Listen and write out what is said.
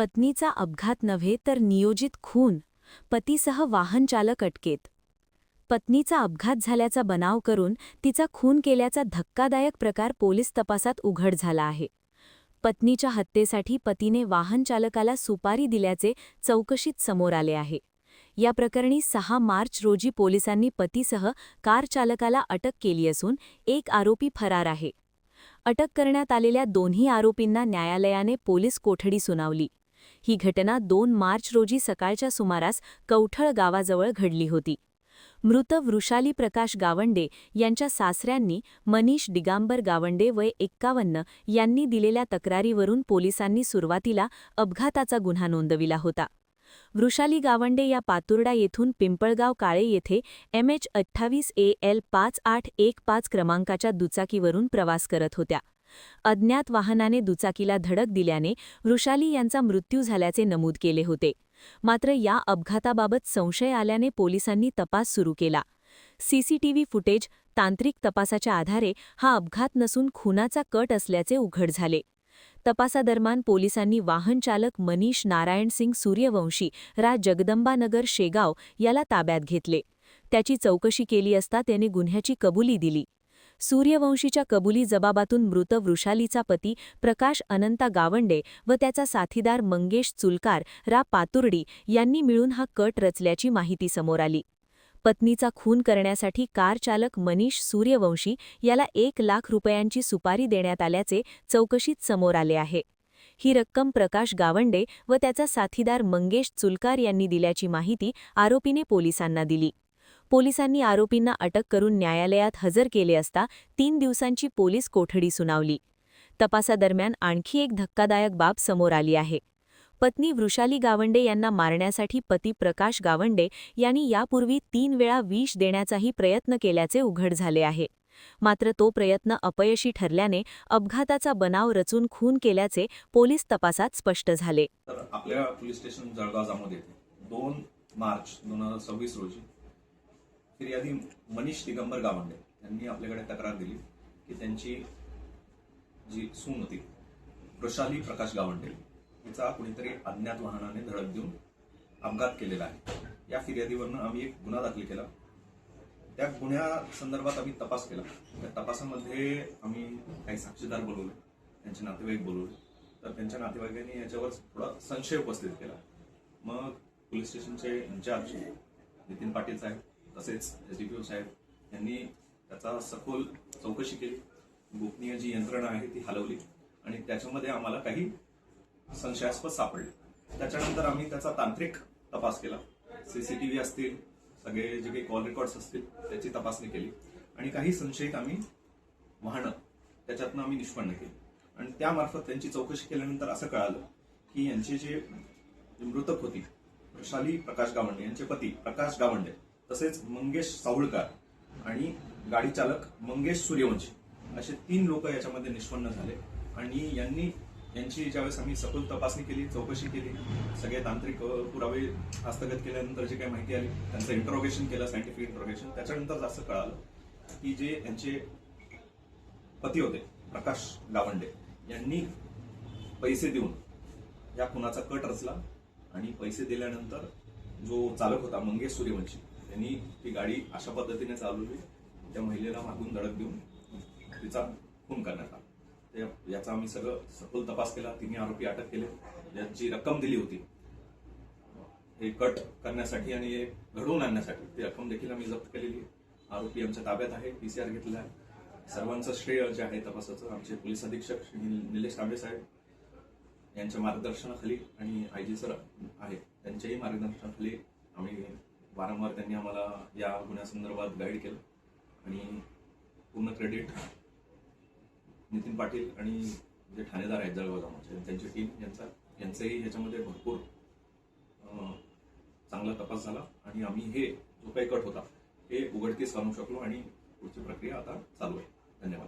पत्नीचा अपघात नव्हे तर नियोजित खून, पतीसह वाहन चालक अटकेत. पत्नीचा अपघात झाल्याचा बनाव करून तिचा खून केल्याचा धक्कादायक प्रकार पोलीस तपासात उघड झाला आहे. पत्नीच्या हत्येसाठी पतीने वाहन चालकाला सुपारी दिल्याचे चौकशीत समोर आले आहे. या प्रकरणी 6 मार्च रोजी पोलिसांनी पतीसह कार चालकाला अटक केली असून एक आरोपी फरार आहे. अटक करण्यात आलेल्या दोन्ही आरोपींना न्यायालयाने पोलीस कोठडी सुनावली. ही घटना 2 मार्च रोजी सकाळच्या सुमारास कवठळ गावाजवळ घडली होती. मृत वृषाली प्रकाश गावंडे यांच्या सासऱ्यांनी मनीष दिगांबर गावंडे वय 51 यांनी दिलेल्या तक्रारीवरून पोलिसांनी सुरुवातीला अपघाताचा गुन्हा नोंदविला होता. वृषाली गावंडे या पातुर्डा येथून पिंपळगाव काळे येथे MH28AL 5815 क्रमांकाच्या दुचाकीवरून प्रवास करत होत्या. अज्ञात वाहनाने दुचाकीला धडक दिल्याने वृषाली यांचा मृत्यू झाल्याचे नमूद केले होते. मात्र या अपघाताबाबत संशय आल्याने पोलिसांनी तपास सुरू केला. सीसीटीव्ही फुटेज, तांत्रिक तपासाच्या आधारे हा अपघात नसून खुनाचा कट असल्याचे उघड झाले. तपासादरम्यान पोलिसांनी वाहन चालक मनीष नारायण सिंग सूर्यवंशी जगदंबानगर शेगाव याला ताब्यात घेतले. त्याची चौकशी केली असता त्याने गुन्ह्याची कबुली दिली. सूर्यवंशीच्या कबुली जबाबातून मृत वृषालीचा पती प्रकाश अनंता गावंडे व त्याचा साथीदार मंगेश चुलकार पातुर्डी यांनी मिळून हा कट रचल्याची माहिती समोर आली. पत्नीचा खून करण्यासाठी कार चालक मनीष सूर्यवंशी याला 1 लाख रुपयांची सुपारी देण्यात आल्याचे चौकशीत समोर आले आहे. ही रक्कम प्रकाश गावंडे व त्याचा साथीदार मंगेश चुलकार यांनी दिल्याची माहिती आरोपीने पोलिसांना दिली. पोलिसांनी आरोपींना अटक करून न्यायालयात हजर केले असता 3 दिवसांची पोलीस कोठडी सुनावली. तपासादरम्यान आणखी एक धक्कादायक बाब समोर आली आहे. पत्नी वृषाली गावंडे यांना मारण्यासाठी पती प्रकाश गावंडे यांनी यापूर्वी 3 वेळा विष देण्याचाही प्रयत्न केल्याचे उघड झाले आहे. मात्र तो प्रयत्न अपयशी ठरल्याने अपघाताचा बनाव रचून खून केल्याचे पोलीस तपासात स्पष्ट झाले. तर आपल्या पोलीस स्टेशन जळगाव जामोद येथे 2 मार्च 2026 रोजी फिर्यादी मनीष दिगंबर गावंडे यांनी आपल्याकडे तक्रार दिली की त्यांची जी सून होती वृषाली प्रकाश गावंडे हिचा कुणीतरी अज्ञात वाहनाने धडक देऊन अपघात केलेला आहे. या फिर्यादीवरून आम्ही एक गुन्हा दाखल केला. त्या गुन्ह्यासंदर्भात आम्ही तपास केला. त्या तपासामध्ये आम्ही काही साक्षीदार बोलवले, त्यांचे नातेवाईक बोलवले. तर त्यांच्या नातेवाईकांनी याच्यावर थोडा संशय उपस्थित केला. मग पोलीस स्टेशनचे इन्चार्ज नितीन पाटील साहेब तसेच SDPO साहेब यांनी त्याचा सखोल चौकशी केली. गोपनीय जी यंत्रणा आहे ती हलवली आणि त्याच्यामध्ये आम्हाला काही संशयास्पद सापडले. त्याच्यानंतर आम्ही त्याचा तांत्रिक तपास केला. CCTV असतील, सगळे जे काही कॉल रेकॉर्ड्स असतील त्याची तपासणी केली आणि काही संशयित आम्ही वाहनं त्याच्यातनं आम्ही निष्पन्न केली आणि त्यामार्फत त्यांची चौकशी केल्यानंतर असं कळालं की यांचे जे मृतक होती वृषाली प्रकाश गावंडे यांचे पती प्रकाश गावंडे तसेच मंगेश साहुळकर आणि गाडी चालक मंगेश सूर्यवंशी असे 3 लोक याच्यामध्ये निष्पन्न झाले आणि यांची ज्यावेळेस आम्ही सखोल तपासणी केली, चौकशी केली, सगळे तांत्रिक पुरावे हस्तगत केल्यानंतर जे काही माहिती आली त्यांचं इंटरोगेशन केलं, सायंटिफिक इंटरोगेशन. त्याच्यानंतर असं कळालं की जे यांचे पती होते प्रकाश गावंडे यांनी पैसे देऊन या खुनाचा कट रचला आणि पैसे दिल्यानंतर जो चालक होता मंगेश सूर्यवंशी त्यांनी ती गाडी अशा पद्धतीने चालवली त्या महिलेला मागून धडक देऊन तिचा खून करण्यात आला. याचा आम्ही सगळं सखोल तपास केला. 3 आरोपी अटक केले. यांची रक्कम दिली होती हे कट करण्यासाठी आणि हे घडवून आणण्यासाठी ती रक्कम देखील आम्ही जप्त केलेली आहे. आरोपी आमच्या ताब्यात आहे, PCR घेतलेला आहे. सर्वांचं श्रेय जे आहे तपासाचं आमचे पोलीस अधीक्षक श्री निलेश तांबे साहेब यांच्या मार्गदर्शनाखाली आणि IG सर आहे त्यांच्याही मार्गदर्शनाखाली आम्ही वारंवार त्यांनी आम्हाला या गुन्ह्यासंदर्भात गाईड केलं आणि पूर्ण क्रेडिट नितीन पाटील आणि जे ठाणेदार आहेत जळगाव जामोदचे त्यांची टीम यांचाही ह्याच्यामध्ये भरपूर चांगला तपास झाला आणि आम्ही हे जो काही कट होता हे उघडकीस आणू शकलो आणि पुढची प्रक्रिया आता चालू आहे. धन्यवाद.